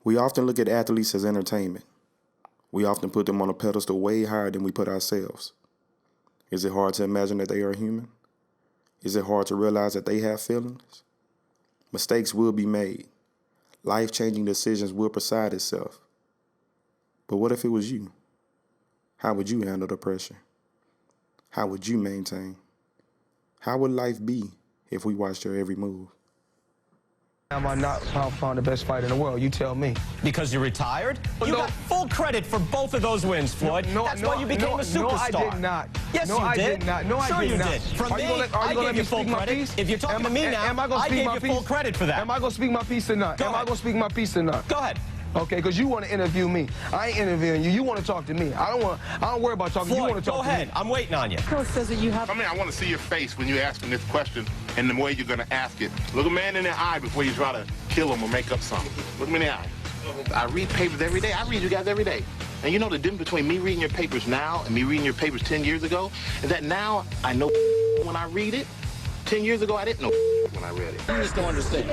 We often look at athletes as entertainment. We often put them on a pedestal way higher than we put ourselves. Is it hard to imagine that they are human? Is it hard to realize that they have feelings? Mistakes will be made. Life-changing decisions will preside itself. But what if it was you? How would you handle the pressure? How would you maintain? How would life be if we watched your every move? Am I not found the best fighter in the world? You tell me. Because you're retired? You got full credit for both of those wins, Floyd. That's why you became a superstar. No, I did not. Yes, you did. No, sure I did you not. did. From me, I gave you full credit. If you're talking to me now, I gave you full credit for that. Am I going to speak my piece or not? Am I going to speak my piece or not? Go ahead. Okay, because you want to interview me. I ain't interviewing you. You want to talk to me. I don't worry about talking. Floyd, you want to talk go ahead. to me. I'm waiting on you. Coach says that you have... I mean, I want to see your face when you're asking this question and the way you're going to ask it. Look a man in the eye before you try to kill him or make up something. Look him in the eye. I read papers every day. I read you guys every day. And you know the difference between me reading your papers now and me reading your papers 10 years ago is that now I know when I read it. 10 years ago, I didn't know when I read it. You just don't understand.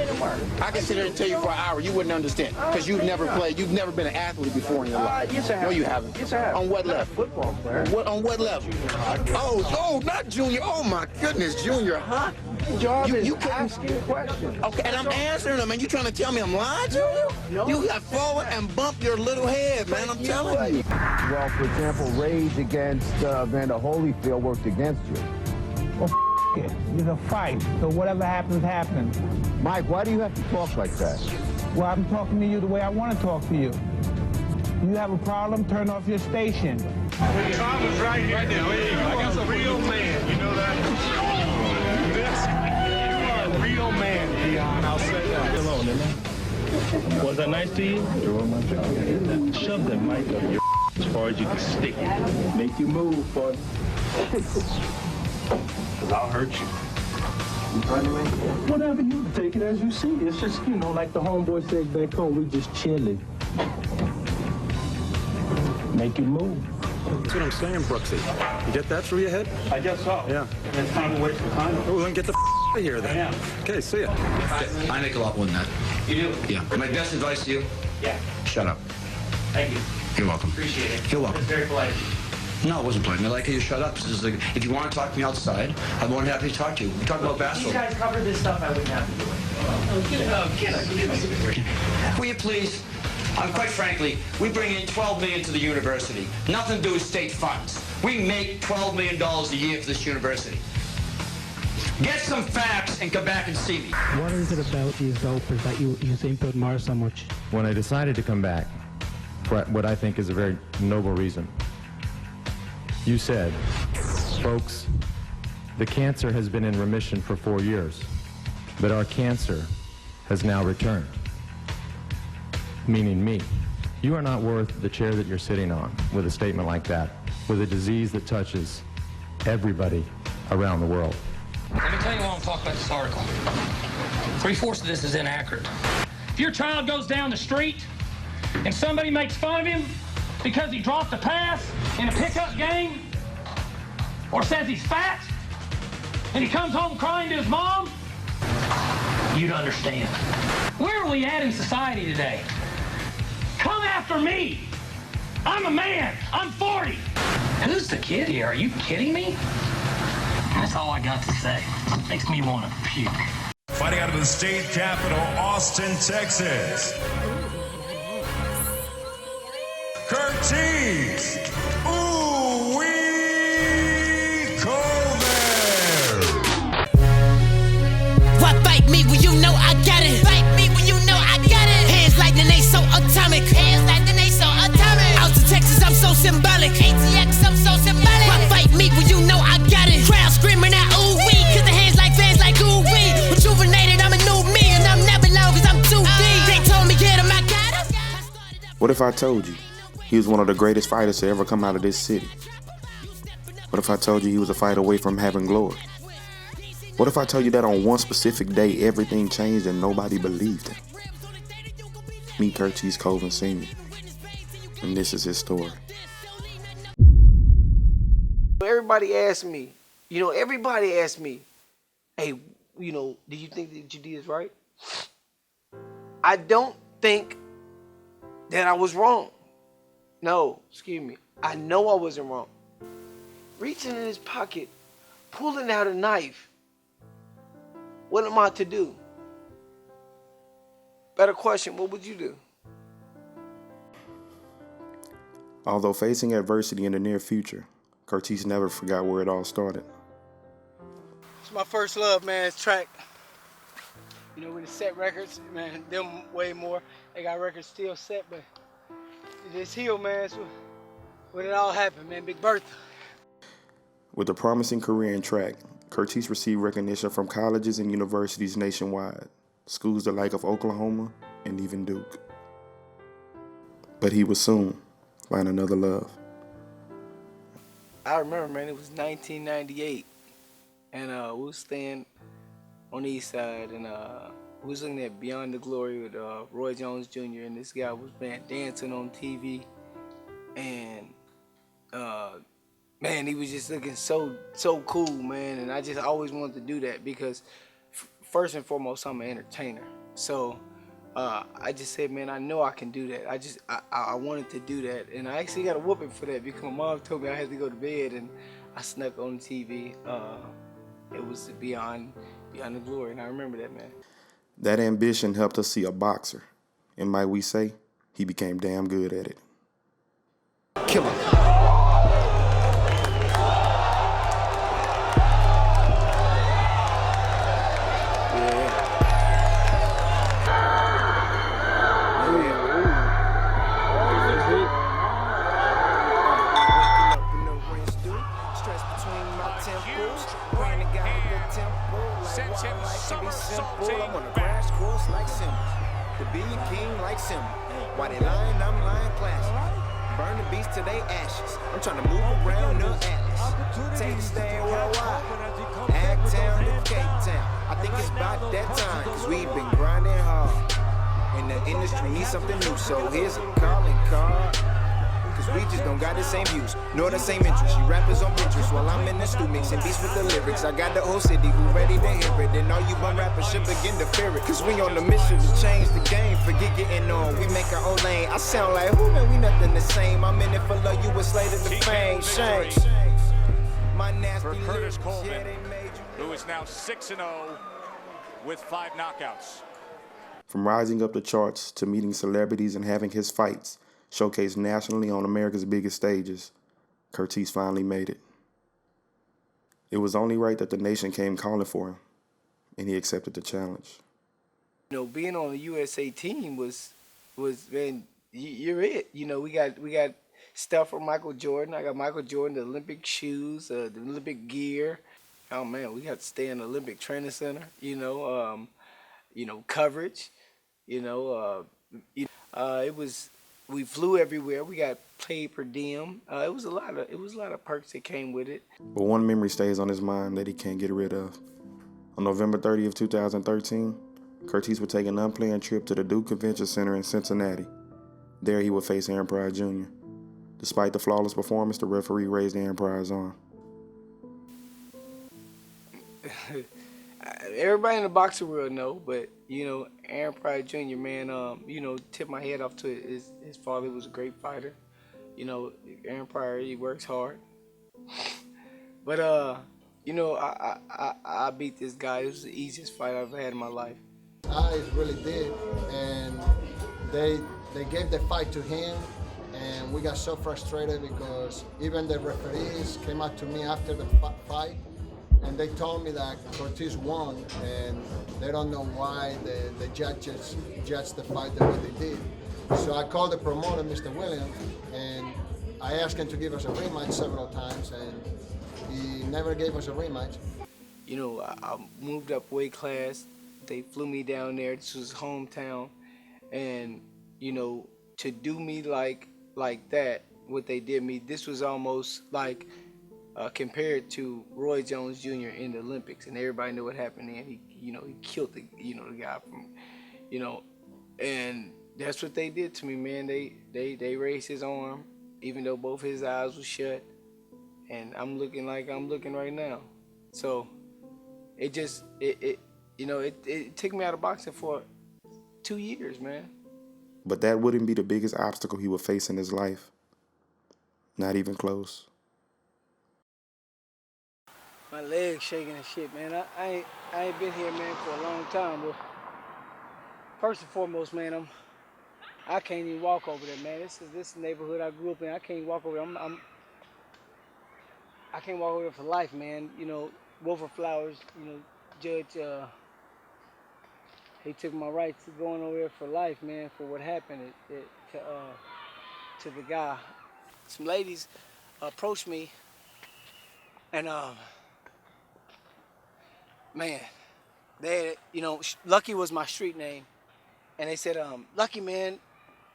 I can sit here and tell you for an hour, you wouldn't understand. Because you've never played, you've never been an athlete before in your life. Yes, I have. No, you haven't. Yes, I have. On what level? Football player. On what level? Oh, not junior. Oh, my goodness, junior, huh? My job is you asking questions. Okay, and I'm answering them, and you trying to tell me I'm lying to you? No. You got forward and bumped your little head, man, I'm telling you. Well, for example, rage against Vander Holyfield worked against you. Well, it. It's a fight, so whatever happens, happens. Mike, why do you have to talk like that? Well, I'm talking to you the way I want to talk to you. You have a problem, turn off your station. Tom was right here. Right there. I got a real man. You know that? You are a real man, Dion. I'll say that. Alone, isn't it? Was that nice to you? Shove that mic up your as far as you can stick it. Make you move, bud. Because I'll hurt you. Whatever, you take it as you see. It's just, you know, like the homeboy said back home, we just chilling. Make you move. That's what I'm saying, Brooksy. You get that through your head? I guess so. Yeah. It's time to waste the time. Well, then get the out of here then. Yeah. Okay, see ya. I make a lot more than that. You do? Yeah. My best advice to you? Yeah. Shut up. Thank you. You're welcome. Appreciate it. You're welcome. It's very polite. No, it wasn't polite. I like how you shut up. This is like, if you want to talk to me outside, I'm more than happy to talk to you. We talk about basketball. If you guys covered this stuff, I wouldn't have to do it. Will you please? Quite frankly, we bring in $12 million to the university. Nothing to do with state funds. We make $12 million a year for this university. Get some facts and come back and see me. What is it about these dopers that you seem to admire so much? When I decided to come back, for what I think is a very noble reason, you said, folks, the cancer has been in remission for 4 years, but our cancer has now returned. Meaning me. You are not worth the chair that you're sitting on with a statement like that, with a disease that touches everybody around the world. Let me tell you why I'm talking about this article. 3/4 of this is inaccurate. If your child goes down the street and somebody makes fun of him because he dropped a pass in a pickup game, or says he's fat, and he comes home crying to his mom, you'd understand. Where are we at in society today? Come after me. I'm a man. I'm 40. Who's the kid here? Are you kidding me? That's all I got to say. It makes me want to puke. Fighting out of the state capital, Austin, Texas. Kurtiss Colvin. Why fight me when you know I got it? Fight me when you know I got it. Hands like the they so atomic. Hands like the they so atomic. Out to Texas, I'm so symbolic. ATX, I'm so symbolic. Why fight me when you know I got it? Crowd screaming out ooh wee, cause the hands like fans like ooh wee. Rejuvenated, I'm a new me, and I'm never low cause I'm too deep. They told me get him, I got him. What if I told you he was one of the greatest fighters to ever come out of this city? What if I told you he was a fight away from having glory? What if I told you that on one specific day everything changed and nobody believed him? Meet Kurtiss Colvin Sr. And this is his story. Everybody asks me, hey, do you think that you did is right? I don't think that I was wrong. No, excuse me. I know I wasn't wrong. Reaching in his pocket, pulling out a knife. What am I to do? Better question, what would you do? Although facing adversity in the near future, Kurtiss never forgot where it all started. It's my first love, man. It's track. You know, with the set records, man, them way more. They got records still set, but it's Hill, man. It's when it all happened, man. Big Bertha. With a promising career in track, Kurtiss received recognition from colleges and universities nationwide, schools the like of Oklahoma and even Duke. But he would soon find another love. I remember, man, it was 1998, and we was staying on the east side, and we was looking at Beyond the Glory with Roy Jones Jr., and this guy was dancing on TV, and man, he was just looking so cool, man, and I just always wanted to do that because first and foremost, I'm an entertainer. So I just said, man, I know I can do that. I wanted to do that, and I actually got a whooping for that because my mom told me I had to go to bed, and I snuck on TV. It was Beyond the Glory, and I remember that, man. That ambition helped us see a boxer, and might we say, he became damn good at it. Kill him. While they lying, I'm lying classy. Burn the beast to they ashes. I'm trying to move around the atlas. Take the stand worldwide. Agtown to Cape Town. I think it's about that time, cause we've been grinding hard. And the industry needs something new, so here's a calling card. Cause we just don't got the same views, nor the same interests. You rappers on Pinterest while I'm in the stew mixing beats with the lyrics. I got the whole city who ready to hear it. And all you bum rappers should begin to fear it. Cause we on the mission to change the game. Forget getting on, we make our own lane. I sound like, who man, we nothing the same. I'm in it for love, you a slave to the fame. Shame. My nasty for Kurtiss lyrics, Colvin, yeah, they made you. who is now 6-0 with 5 knockouts. From rising up the charts to meeting celebrities and having his fights showcased nationally on America's biggest stages, Kurtiss finally made it. It was only right that the nation came calling for him, and he accepted the challenge. You know, being on the USA team was man, you're it. You know, we got stuff from Michael Jordan. I got Michael Jordan, the Olympic shoes, the Olympic gear. Oh man, we got to stay in the Olympic Training Center. Coverage. We flew everywhere. We got paid per diem. It was a lot of perks that came with it. But one memory stays on his mind that he can't get rid of. On November 30th, 2013, Kurtiss would take an unplanned trip to the Duke Convention Center in Cincinnati. There he would face Aaron Pryor Jr. Despite the flawless performance, the referee raised Aaron Pryor's arm. Everybody in the boxing world know, but Aaron Pryor Jr., man, tipped my head off to it. His father was a great fighter. Aaron Pryor, he works hard. But I beat this guy. It was the easiest fight I've ever had in my life. I really did, and they gave the fight to him, and we got so frustrated because even the referees came up to me after the fight. And they told me that Kurtiss won, and they don't know why the judges judged the fight the way they did. So I called the promoter, Mr. Williams, and I asked him to give us a rematch several times, and he never gave us a rematch. I moved up weight class. They flew me down there. This was hometown, and to do me like that, what they did me, this was almost like. Compared to Roy Jones Jr. in the Olympics, and everybody knew what happened then. He killed the guy from, and that's what they did to me, man. They raised his arm, even though both his eyes were shut, and I'm looking like I'm looking right now. So, it took me out of boxing for 2 years, man. But that wouldn't be the biggest obstacle he would face in his life. Not even close. My legs shaking and shit, man. I ain't been here, man, for a long time, but first and foremost, man, I can't even walk over there, man. This neighborhood I grew up in. I can't walk over there. I can't walk over there for life, man. You know, Wilford Flowers, you know, Judge, he took my rights to going over there for life, man, for what happened to the guy. Some ladies approached me, and man, they had, you know, Lucky was my street name, and they said, Lucky, man,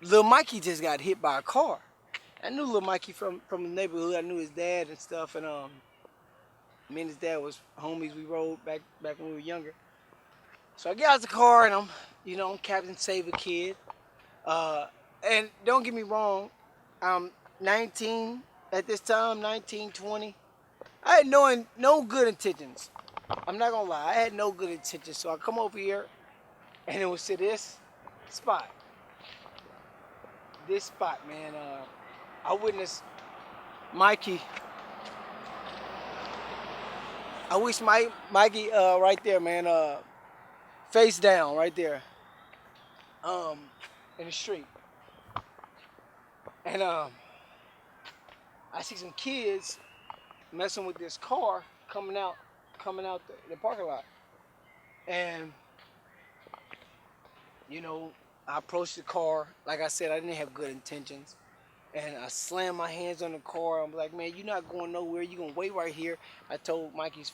Lil Mikey just got hit by a car. I knew Lil Mikey from the neighborhood. I knew his dad and stuff, and me and his dad was homies. We rode back when we were younger. So I get out of the car, and I'm Captain Save a Kid. And don't get me wrong, I'm 19 at this time, 19, 20. I had no good intentions. I'm not gonna lie, I had no good intentions. So I come over here, and it was to this spot. This spot, man. I witnessed Mikey. I wish Mikey right there, man. Face down, right there. In the street. And I see some kids messing with this car coming out the parking lot. And you know, I approached the car. Like I said, I didn't have good intentions. And I slammed my hands on the car. I'm like, man, you're not going nowhere. You're going to wait right here. I told Mikey's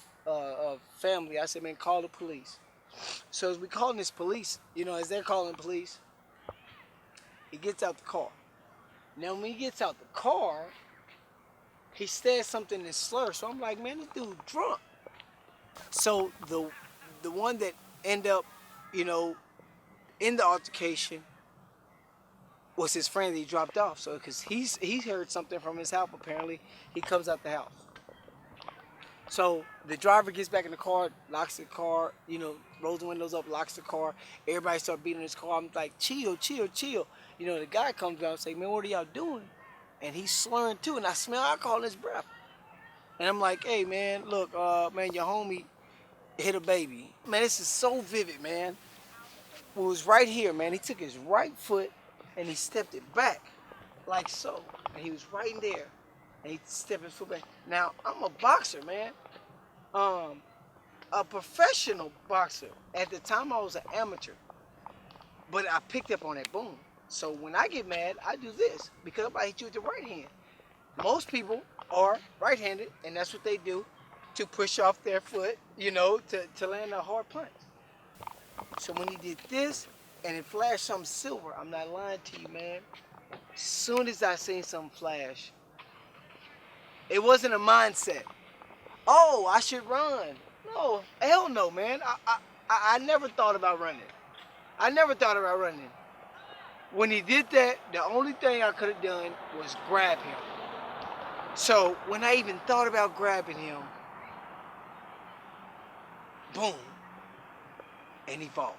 family, I said, man, call the police. So as we calling this police, you know, as they're calling the police, he gets out the car. Now, when he gets out the car, he says something in slur. So I'm like, man, this dude drunk. So the one that ended up, you know, in the altercation was his friend that he dropped off. So because he heard something from his house, apparently, he comes out the house. So the driver gets back in the car, locks the car, you know, rolls the windows up, locks the car. Everybody start beating his car. I'm like, chill, chill, chill. You know, the guy comes down and say, man, what are y'all doing? And he's slurring too, and I smell alcohol in his breath. And I'm like, hey, man, look, man, your homie hit a baby. Man, this is so vivid, man. It was right here, man. He took his right foot and he stepped it back like so. And he was right in there. And he stepped his foot back. Now, I'm a boxer, man. A professional boxer. At the time, I was an amateur. But I picked up on that boom. So when I get mad, I do this because I hit you with the right hand. Most people are right-handed, and that's what they do to push off their foot, you know, to land a hard punch. So when he did this, and it flashed something silver, I'm not lying to you, man. As soon as I seen something flash, it wasn't a mindset. Oh, I should run. No, hell no, man. I never thought about running. I never thought about running. When he did that, the only thing I could have done was grab him. So when I even thought about grabbing him, boom, and he falls.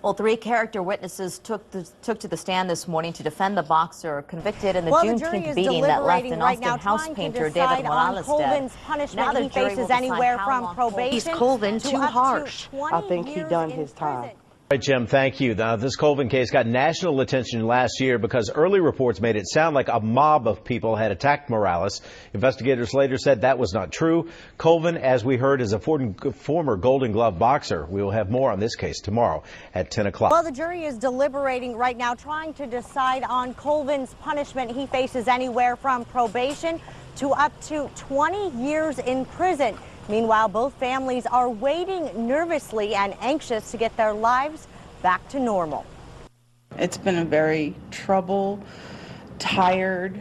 Well, 3 character witnesses took to the stand this morning to defend the boxer convicted in the Juneteenth beating that left an Austin house painter David Morales dead. Now the jury will decide how long Kurtiss Colvin too harsh. I think he done his time. Right, Jim, thank you. Now, this Colvin case got national attention last year because early reports made it sound like a mob of people had attacked Morales. Investigators later said that was not true. Colvin, as we heard, is a former Golden Glove boxer. We will have more on this case tomorrow at 10 o'clock. Well, the jury is deliberating right now, trying to decide on Colvin's punishment. He faces anywhere from probation to up to 20 years in prison. Meanwhile, both families are waiting nervously and anxious to get their lives back to normal. It's been a very troubled, tired,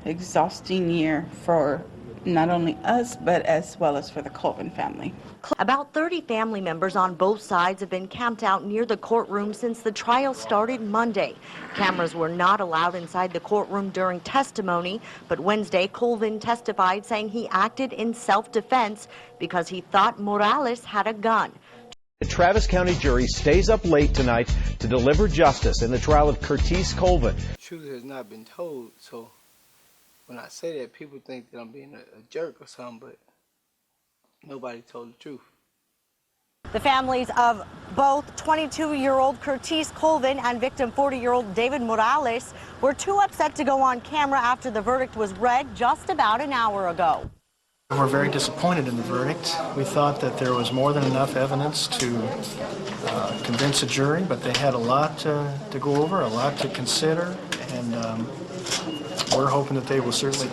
exhausting year for not only us, but as well as for the Colvin family. About 30 family members on both sides have been camped out near the courtroom since the trial started Monday. Cameras were not allowed inside the courtroom during testimony, but Wednesday, Colvin testified saying he acted in self-defense because he thought Morales had a gun. The Travis County jury stays up late tonight to deliver justice in the trial of Kurtiss Colvin. Truth has not been told, so when I say that, people think that I'm being a jerk or something, but nobody told the truth. The families of both 22-year-old Kurtiss Colvin and victim 40-year-old David Morales were too upset to go on camera after the verdict was read just about an hour ago. We're very disappointed in the verdict. We thought that there was more than enough evidence to convince a jury, but they had a lot to go over, a lot to consider, and we're hoping that they will certainly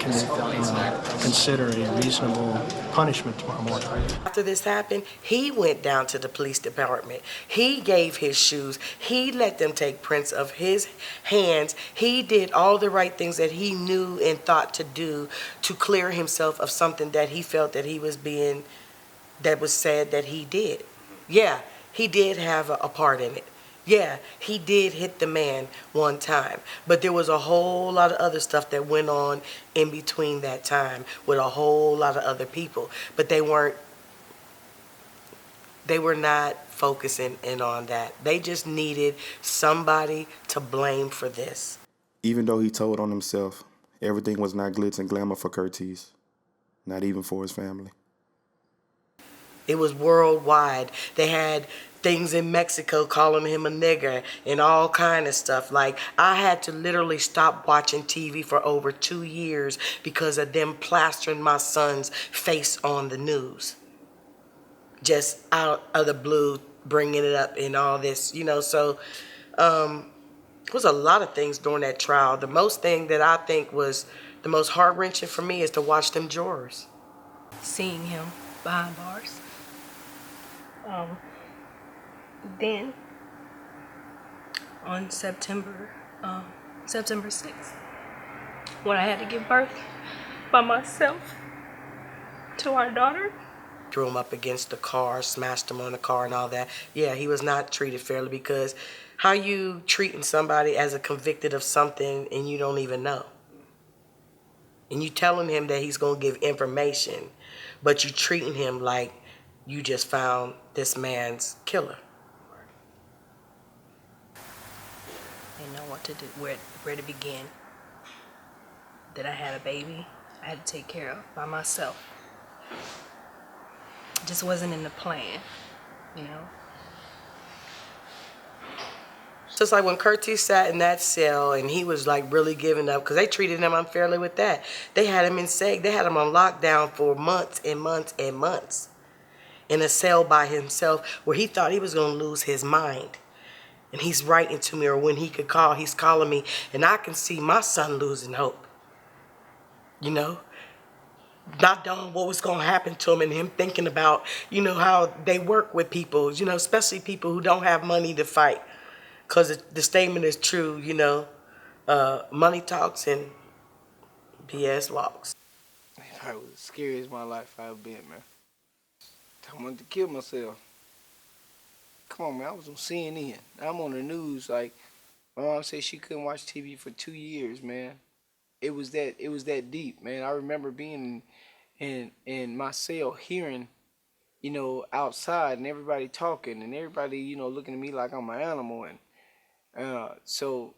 consider a reasonable punishment tomorrow morning. After this happened, he went down to the police department. He gave his shoes. He let them take prints of his hands. He did all the right things that he knew and thought to do to clear himself of something that he felt that he was being, that was said that he did. Yeah, he did have a part in it. Yeah, he did hit the man one time, but there was a whole lot of other stuff that went on in between that time with a whole lot of other people, but they were not focusing in on that. They just needed somebody to blame for this. Even though he told on himself, everything was not glitz and glamour for Kurtiss, not even for his family. It was worldwide. They had things in Mexico calling him a nigger and all kind of stuff. Like, I had to literally stop watching TV for over 2 years because of them plastering my son's face on the news. Just out of the blue, bringing it up and all this, you know. So there was a lot of things during that trial. The most thing that I think was the most heart-wrenching for me is to watch them jurors. Seeing him behind bars. Then, on September 6th, when I had to give birth by myself to our daughter. Threw him up against the car, smashed him on the car and all that. Yeah, he was not treated fairly, because how you treating somebody as a convicted of something and you don't even know? And you telling him that he's going to give information, but you treating him like you just found this man's killer. Didn't know what to do, where to begin. That I had a baby I had to take care of by myself. It just wasn't in the plan, you know. Just like when Kurtiss sat in that cell and he was like really giving up, because they treated him unfairly with that. They had him in seg, they had him on lockdown for months and months and months in a cell by himself where he thought he was going to lose his mind. And he's writing to me, or when he could call, he's calling me, and I can see my son losing hope. You know? Not knowing what was going to happen to him, and him thinking about, you know, how they work with people, you know, especially people who don't have money to fight. Because the statement is true, you know, money talks and BS walks. That probably was the scariest my life I've ever been, man. I wanted to kill myself. Come on, man, I was on CNN. I'm on the news. Like, my mom said she couldn't watch TV for 2 years, man. It was that deep, man. I remember being in my cell, hearing, you know, outside and everybody talking and everybody, you know, looking at me like I'm an animal. And so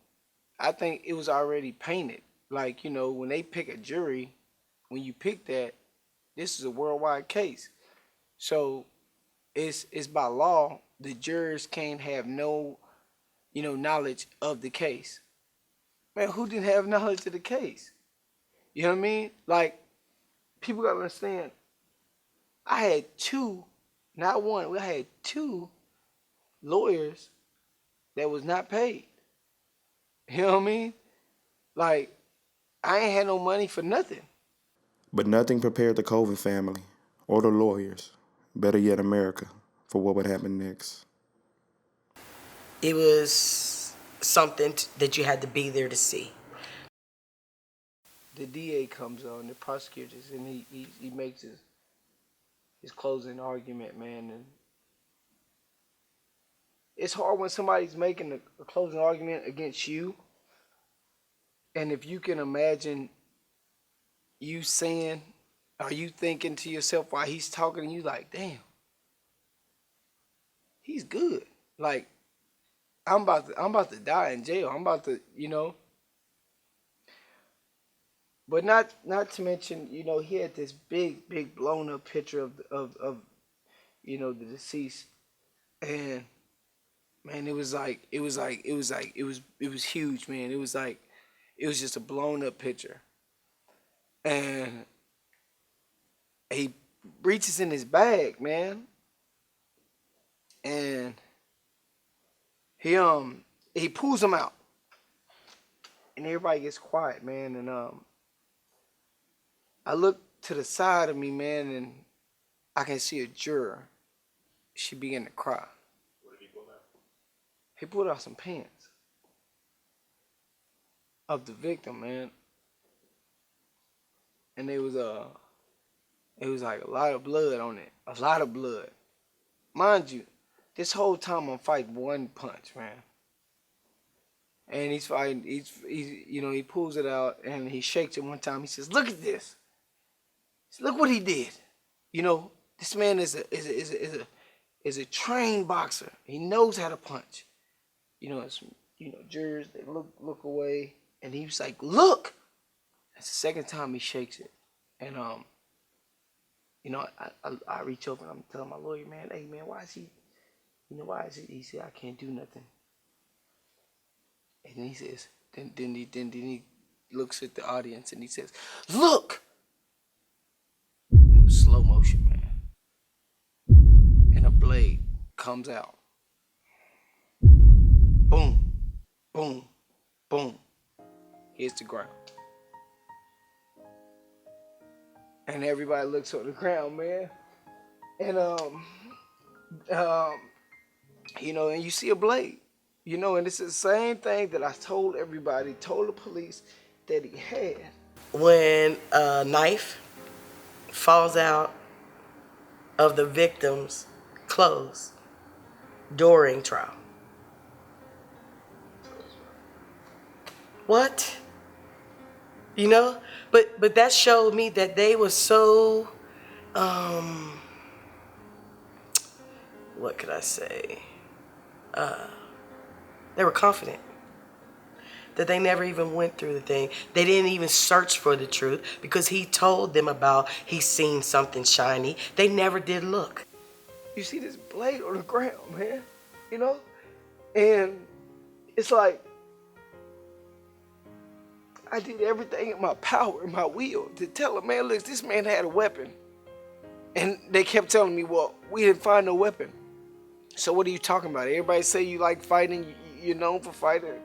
I think it was already painted. Like, you know, when they pick a jury, when you pick that, this is a worldwide case. So it's by law, the jurors can't have no, you know, knowledge of the case. Man, who didn't have knowledge of the case? You know what I mean? Like, people gotta understand, I had two, not one, I had two lawyers that was not paid. You know what I mean? Like, I ain't had no money for nothing. But nothing prepared the Colvin family or the lawyers, better yet America, for what would happen next. It was something that you had to be there to see. The DA comes on, the prosecutors, and he makes his closing argument, man. And it's hard when somebody's making a closing argument against you. And if you can imagine you saying, are you thinking to yourself while he's talking to you, like, damn, he's good. Like, I'm about to die in jail. I'm about to, But not to mention, he had this big blown up picture of the deceased, and man, it was huge, man. It was just a blown up picture, and he reaches in his bag, man, and he pulls them out, and everybody gets quiet, man, and I look to the side of me, man, and I can see a juror. She began to cry. What did he pull out? He pulled out some pants of the victim, man, and it was like a lot of blood on it, a lot of blood. Mind you, this whole time I'm fighting one punch, man. And he's fighting. He pulls it out and he shakes it one time. He says, "Look at this. Look what he did. This man is a trained boxer. He knows how to punch. Jurors, they look away, and he was like, "Look." That's the second time he shakes it, and I reach over and I'm telling my lawyer, man, hey man, why is he? He said, "I can't do nothing." And then he says, then he looks at the audience and he says, "Look." It was slow motion, man. And a blade comes out. Boom, boom, boom. Hits the ground. And everybody looks on the ground, man. And and you see a blade. And it's the same thing that I told everybody, told the police that he had. When a knife falls out of the victim's clothes during trial. What? But that showed me that they were so, what could I say? They were confident that they never even went through the thing. They didn't even search for the truth because he told them about he's seen something shiny. They never did look. You see this blade on the ground, man, And it's like, I did everything in my power, in my will, to tell him, man, look, this man had a weapon. And they kept telling me, well, we didn't find no weapon. So what are you talking about? Everybody say you like fighting, you're known for fighting.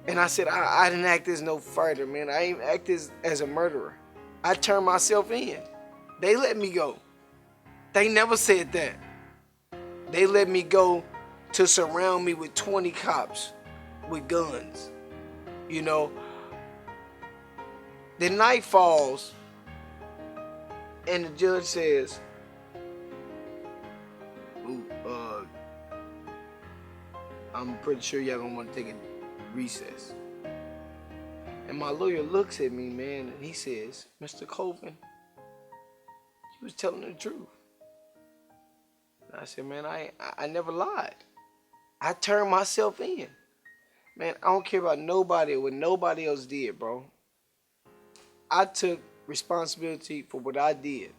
And I said, I didn't act as no fighter, man. I ain't act as a murderer. I turned myself in. They let me go. They never said that. They let me go to surround me with 20 cops with guns. The night falls, and the judge says, I'm pretty sure y'all gonna want to take a recess. And my lawyer looks at me, man, and he says, Mr. Colvin, you was telling the truth. And I said, man, I never lied. I turned myself in. Man, I don't care about nobody or what nobody else did, bro. I took responsibility for what I did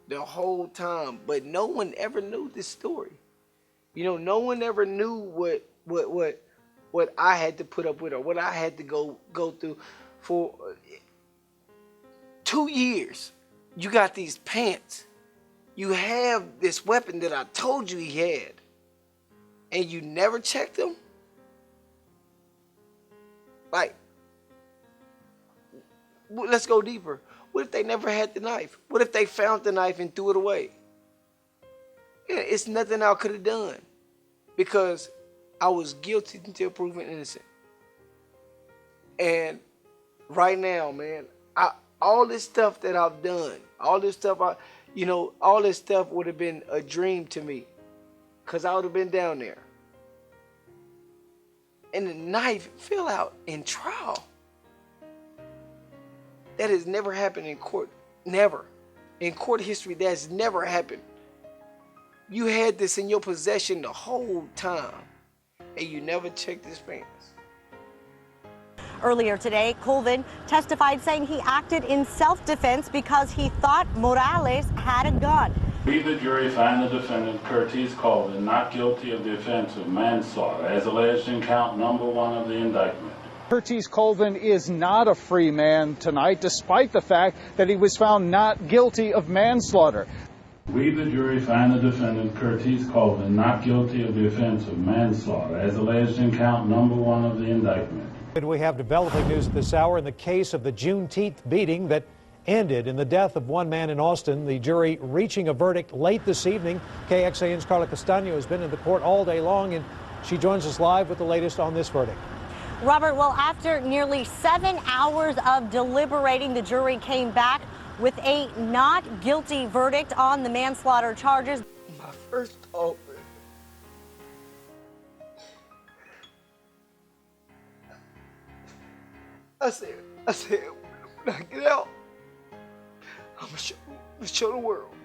the whole time, but no one ever knew this story. No one ever knew what I had to put up with or what I had to go through for 2 years. You got these pants. You have this weapon that I told you he had, and you never checked them? Like, let's go deeper. What if they never had the knife? What if they found the knife and threw it away? Yeah, it's nothing I could have done because I was guilty until proven innocent. And right now, man, all this stuff that I've done, all this stuff all this stuff would have been a dream to me because I would have been down there. And the knife fell out in trial. That has never happened in court. Never. In court history, that has never happened. You had this in your possession the whole time, and you never checked his pants. Earlier today, Colvin testified saying he acted in self-defense because he thought Morales had a gun. We, the jury, find the defendant, Kurtiss Colvin, not guilty of the offense of manslaughter, as alleged in count number 1 of the indictment. Kurtiss Colvin is not a free man tonight, despite the fact that he was found not guilty of manslaughter. We, the jury, find the defendant, Kurtiss Colvin, not guilty of the offense of manslaughter, as alleged in count number 1 of the indictment. And we have developing news at this hour in the case of the Juneteenth beating that ended in the death of one man in Austin. The jury reaching a verdict late this evening. KXAN's Carla Castaño has been in the court all day long, and she joins us live with the latest on this verdict. Robert, well, after nearly 7 hours of deliberating, the jury came back with a not guilty verdict on the manslaughter charges. My first thought, I said, when I get out, I'm gonna show the world.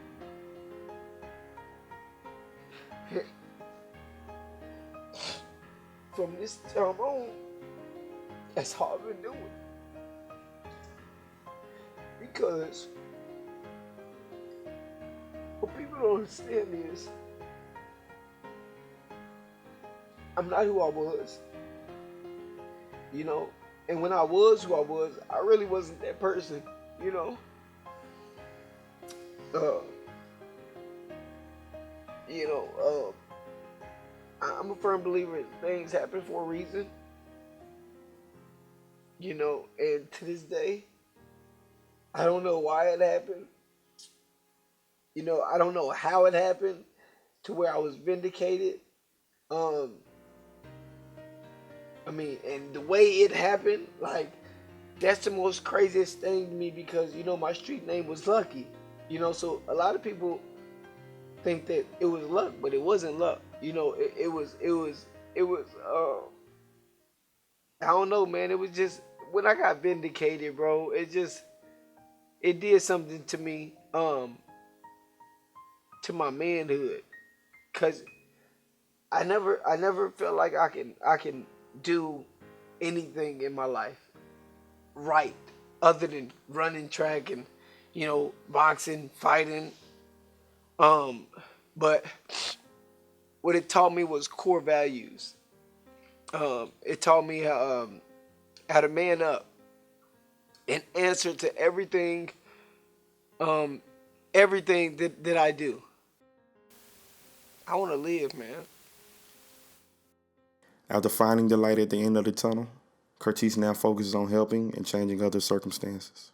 From this time on, that's how I've been doing. Because what people don't understand is, I'm not who I was, you know. And when I was who I was, I really wasn't that person, you know. I'm a firm believer in things happen for a reason, you know. And to this day, I don't know why it happened. You know, I don't know how it happened to where I was vindicated. And the way it happened, like, that's the most craziest thing to me, because, you know, my street name was Lucky. You know, so a lot of people think that it was luck, but it wasn't luck. You know, it was I don't know, man. It was just, when I got vindicated, bro, it did something to me, to my manhood. Cause I never felt like I can do anything in my life right other than running track and, you know, boxing, fighting. But what it taught me was core values. It taught me how to man up and answer to everything that I do. I want to live, man. After finding the light at the end of the tunnel, Kurtiss now focuses on helping and changing other circumstances.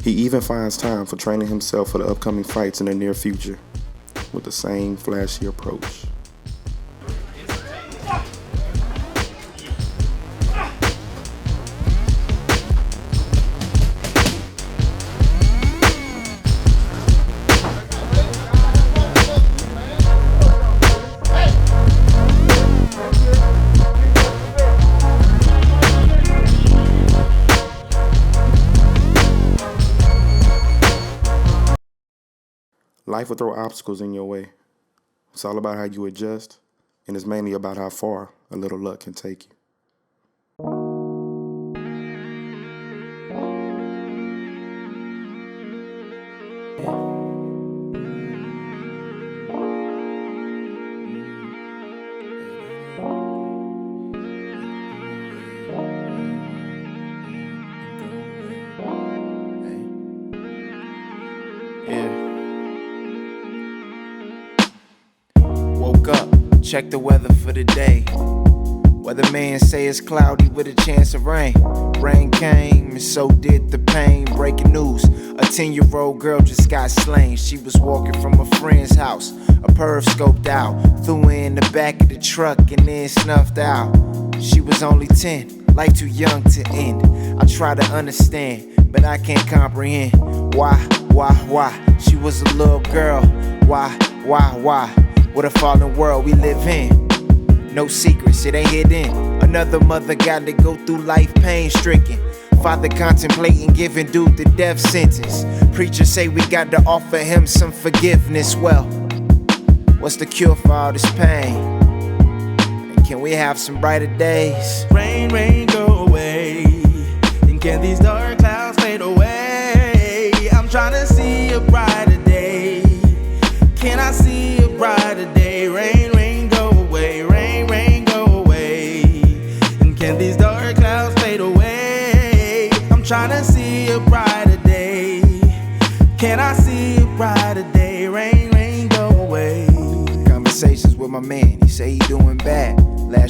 He even finds time for training himself for the upcoming fights in the near future with the same flashy approach. Life will throw obstacles in your way. It's all about how you adjust, and it's mainly about how far a little luck can take you. Woke up, check the weather for the day. Weatherman say it's cloudy with a chance of rain. Rain came and so did the pain. Breaking news, a 10-year-old girl just got slain. She was walking from a friend's house. A perv scoped out, threw her in the back of the truck and then snuffed out. She was only 10, like too young to end. I try to understand, but I can't comprehend. Why? She was a little girl. Why? What a fallen world we live in. No secrets, it ain't hidden. Another mother got to go through life pain-stricken. Father contemplating giving dude the death sentence. Preacher say we got to offer him some forgiveness. Well, what's the cure for all this pain? And can we have some brighter days? Rain, rain, go away. And can these dark clouds fade away? I'm trying to see a brighter day. Can I see a brighter day? Rain, rain, go away. Rain, rain, go away. And can these dark clouds fade away? I'm trying to see a brighter day. Can I see a brighter day? Rain, rain, go away. Conversations with my man, he say he doing bad.